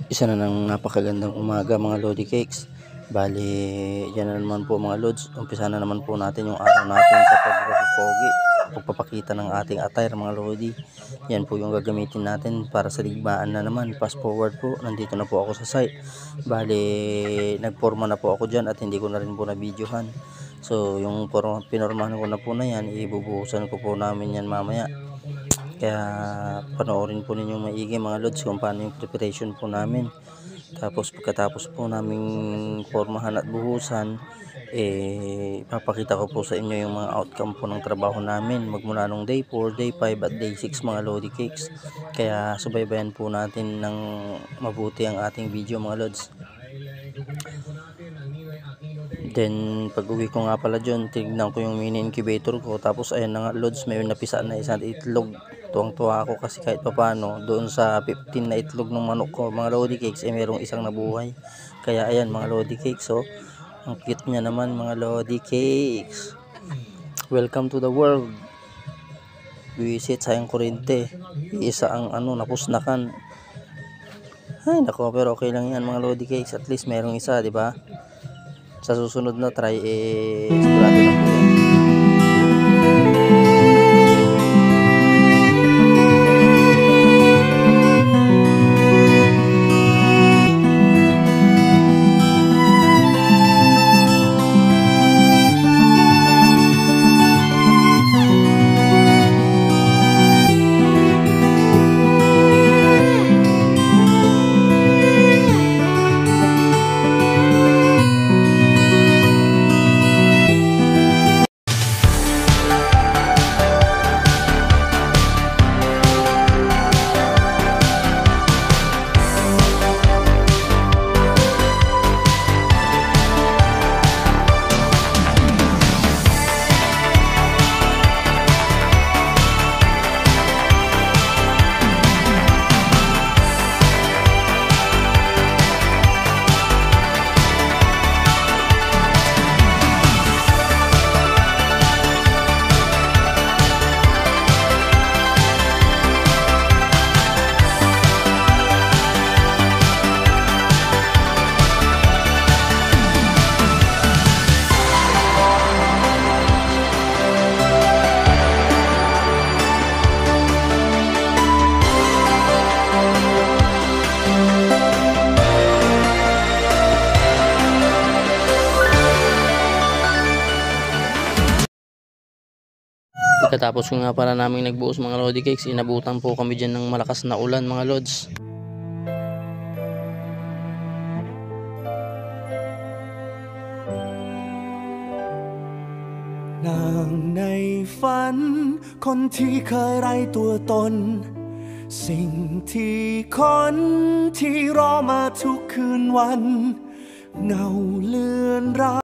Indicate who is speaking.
Speaker 1: Isa na ng napakagandang umaga mga Lodi Cakes. Bali, yan na naman po mga Lods. Umpisa na naman po natin yung araw natin sa pagpapapogi, pagpapakita ng ating attire mga Lodi. Yan po yung gagamitin natin para sa digmaan na naman. Fast forward po, nandito na po ako sa site. Bali, nagporma na po ako dyan at hindi ko na rin po na-videohan. So, yung pinormahan ko na po na yan, ibubuhusan ko po namin yan mamaya. Kaya panoorin po ninyo maigi mga Lods kung paano yung preparation po namin. Tapos pagkatapos po naming formahan at buhusan, papakita ko po sa inyo yung mga outcome po ng trabaho namin magmula nung day 4, day 5 at day 6 mga Lodi Cakes. Kaya subaybayan po natin ng mabuti ang ating video mga Lods. Then pag uwi ko nga pala dyan, tignan ko yung mini incubator ko. Tapos ayan na nga Lods, may napisa na isang itlog. Tuwang-tuwa ako kasi kahit papano doon sa 15 na itlog ng manok ko mga Lodi Cakes, merong isang nabuhay. Kaya ayan mga Lodi Cakes, ang cute niya naman mga Lodi Cakes. Welcome to the world. Visit sayang kurente, isa ang napusnakan. Ay nako, pero okay lang yan mga Lodi Cakes, at least merong isa, di ba? Sa susunod na try, sigurado na po yan. Pagkatapos ko nga para namin nagbuhos mga Lodi Cakes, inabutan po kami dyan ng malakas na ulan mga Lods.
Speaker 2: นางในฝันคนที่เคยไร้ตัวตนสิ่งที่คนที่รอมาทุกคืนวันเงาเลือนราง